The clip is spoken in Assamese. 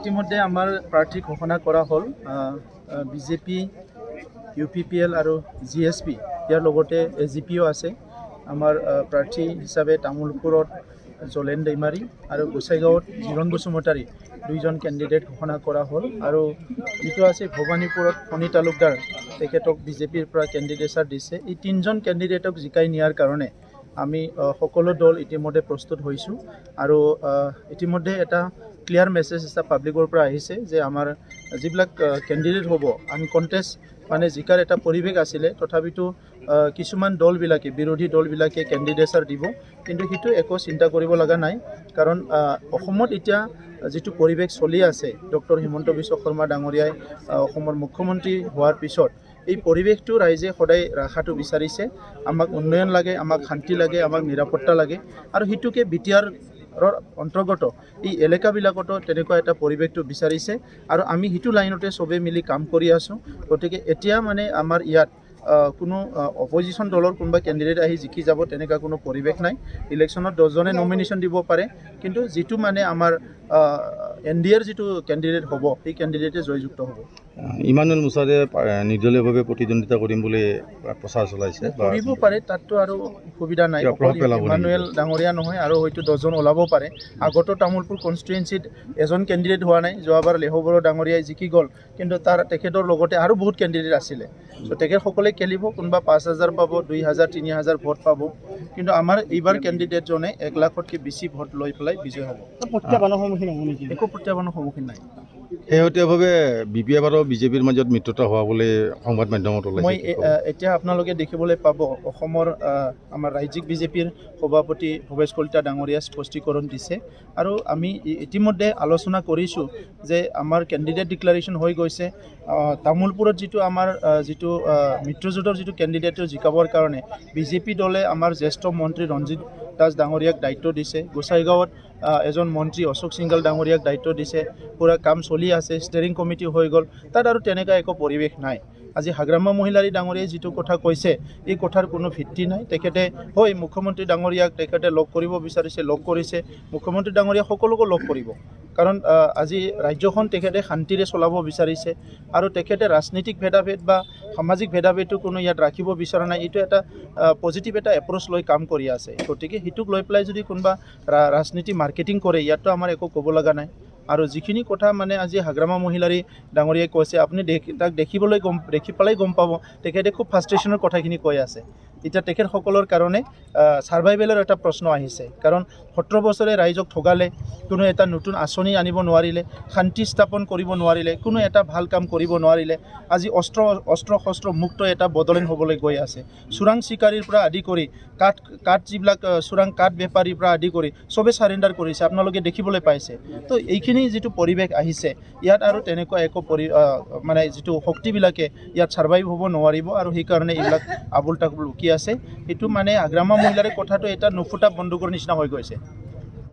ইতিমধ্যে আমাৰ প্ৰাৰ্থী ঘোষণা কৰা হ'ল বিজেপি UPPL আৰু GSP ইয়াৰ লগতে AGPও আছে আমাৰ প্ৰাৰ্থী হিচাপে তামুলপুৰত জলেন দৈমাৰী আৰু গোসাইগাঁৱত জীৰণ বসুমতাৰী দুইজন কেণ্ডিডেট ঘোষণা কৰা হ'ল আৰু যিটো আছে ভৱানীপুৰত ফণী তালুকদাৰ তেখেতক বিজেপিৰ পৰা কেণ্ডিডেটছাৰ দিছে এই তিনিজন কেণ্ডিডেটক জিকাই নিয়াৰ কাৰণে আমি সকলো দল ইতিমধ্যে প্ৰস্তুত হৈছোঁ আৰু ইতিমধ্যে এটা ক্লিয়াৰ মেছেজ এটা পাব্লিকৰ পৰা আহিছে যে আমাৰ যিবিলাক কেণ্ডিডেট হ'ব আনকণ্টেষ্ট মানে জিকাৰ এটা পৰিৱেশ আছিলে তথাপিতো কিছুমান দলবিলাকে বিৰোধী দলবিলাকে কেণ্ডিডেটছাৰ দিব কিন্তু সেইটো একো চিন্তা কৰিব লগা নাই কাৰণ অসমত এতিয়া যিটো পৰিৱেশ চলি আছে ডক্টৰ হিমন্ত বিশ্ব শৰ্মা ডাঙৰীয়াই অসমৰ মুখ্যমন্ত্ৰী হোৱাৰ পিছত এই পৰিৱেশটো ৰাইজে সদায় ৰাখাটো বিচাৰিছে আমাক উন্নয়ন লাগে আমাক শান্তি লাগে আমাক নিৰাপত্তা লাগে আৰু সেইটোকে বিটিআৰ অন্তৰ্গত এই এলেকাবিলাকতো তেনেকুৱা এটা পৰিৱেশটো বিচাৰিছে আৰু আমি সেইটো লাইনতে চবে মিলি কাম কৰি আছোঁ গতিকে এতিয়া মানে আমাৰ ইয়াত কোনো অপজিশ্যন দলৰ কোনোবা কেণ্ডিডেট আহি জিকি যাব তেনেকুৱা কোনো পৰিৱেশ নাই ইলেকশ্যনত 10জনে নমিনেশ্যন দিব পাৰে কিন্তু যিটো মানে আমাৰ NDAৰ যিটো কেণ্ডিডেট হ'ব সেই কেণ্ডিডেটে জয়যুক্ত হ'ব ইমানুৱেল মুছাৰে নিৰ্দলীয়ভাৱে প্ৰতিদ্বন্দ্বিতা কৰিম বুলি প্ৰচাৰ চলাইছে কৰিব পাৰে তাততো আৰু সুবিধা নাই ইমানুৱেল ডাঙৰীয়া নহয় আৰু হয়তো 10জন ওলাব পাৰে আগতো তামুলপুৰ কনষ্টিটুৱেঞ্চিত এজন কেণ্ডিডেট হোৱা নাই যোৱাবাৰ লেহবৰৰ ডাঙৰীয়াই জিকি গ'ল কিন্তু তেখেতৰ লগতে আৰু বহুত কেণ্ডিডেট আছিলে চ' তেখেতসকলে খেলিব কোনোবা 5,000 পাব 2,000 3,000 ভোট পাব কিন্তু আমাৰ এইবাৰ কেণ্ডিডেটজনে 1 লাখতকৈ বেছি ভোট লৈ পেলাই বিজয় হ'ব প্ৰত্যাহ্বানৰ সন্মুখীন হ'ব নেকি একো প্ৰত্যাহ্বানৰ সন্মুখীন নাই শেহতীয়াভাৱে BPF আৰু বিজেপিৰ মাজত মিত্ৰতা হোৱা বুলি সংবাদ মাধ্যমত ওলাইছে মই এতিয়া আপোনালোকে দেখিবলৈ পাব অসমৰ আমাৰ ৰাজ্যিক বিজেপিৰ সভাপতি ভৱেশ কলিতা ডাঙৰীয়া স্পষ্টীকৰণ দিছে আৰু আমি ইতিমধ্যে আলোচনা কৰিছোঁ যে আমাৰ কেণ্ডিডেট ডিক্লাৰেশ্যন হৈ গৈছে তামুলপুৰত যিটো আমাৰ যিটো মিত্ৰজোঁটৰ যিটো কেণ্ডিডেটৰ জিকাবৰ কাৰণে বিজেপি দলে আমাৰ জ্যেষ্ঠ মন্ত্ৰী ৰঞ্জিত দাস ডাঙৰীয়াক দায়িত্ব দিছে গোসাইগাঁৱত এজন মন্ত্ৰী অশোক সিংঘল ডাঙৰীয়াক দায়িত্ব দিছে পুৰা কাম চলি আছে ষ্টেৰিং কমিটি হৈ গ'ল তাত আৰু তেনেকুৱা একো পৰিৱেশ নাই আজি হাগ্ৰামা মহিলাৰী ডাঙৰীয়াই যিটো কথা কৈছে এই কথাৰ কোনো ভিত্তি নাই তেখেতে হয় মুখ্যমন্ত্ৰী ডাঙৰীয়াক তেখেতে লগ কৰিব বিচাৰিছে লগ কৰিছে মুখ্যমন্ত্ৰী ডাঙৰীয়া সকলোকো লগ কৰিব কাৰণ আজি ৰাজ্যখন তেখেতে শান্তিৰে চলাব বিচাৰিছে আৰু তেখেতে ৰাজনৈতিক ভেদাভেদ বা সামাজিক ভেদাভেদটো কোনো ইয়াত ৰাখিব বিচৰা নাই এইটো এটা পজিটিভ এটা এপ্ৰ'চ লৈ কাম কৰি আছে গতিকে সেইটোক লৈ পেলাই যদি কোনোবা ৰাজনীতি মাৰ্কেটিং কৰে ইয়াততো আমাৰ একো ক'ব লগা নাই আৰু যিখিনি কথা মানে আজি হাগ্ৰামা মহিলাৰী ডাঙৰীয়াই কৈছে আপুনি তাক দেখি পেলাই গম পাব তেখেতে খুব ফ্ৰাষ্ট্ৰেশ্যনৰ কথাখিনি কৈ আছে এতিয়া তেখেতসকলৰ কাৰণে ছাৰ্ভাইভেলৰ এটা প্ৰশ্ন আহিছে কাৰণ 17 বছৰে ৰাইজক ঠগালে কোনো এটা নতুন আঁচনি আনিব নোৱাৰিলে শান্তি স্থাপন কৰিব নোৱাৰিলে কোনো এটা ভাল কাম কৰিব নোৱাৰিলে আজি অস্ত্ৰ শস্ত্ৰ মুক্ত এটা বদলন হ'বলৈ গৈ আছে চোৰাং চিকাৰীৰ পৰা আদি কৰি কাঠ যিবিলাক চোৰাং কাঠ বেপাৰীৰ পৰা আদি কৰি চবে চাৰেণ্ডাৰ কৰিছে আপোনালোকে দেখিবলৈ পাইছে তো এইখিনি যিটো পৰিৱেশ আহিছে ইয়াত আৰু তেনেকুৱা একো মানে যিটো শক্তিবিলাকে ইয়াত ছাৰ্ভাইভ হ'ব নোৱাৰিব আৰু সেইকাৰণে এইবিলাক আবুল তাবুল লুকি আছে এইটো মানে হাগ্ৰামা মহিলাৰ কথাটো এটা নুফুটা বন্দুকৰ নিচিনা হৈ গৈছে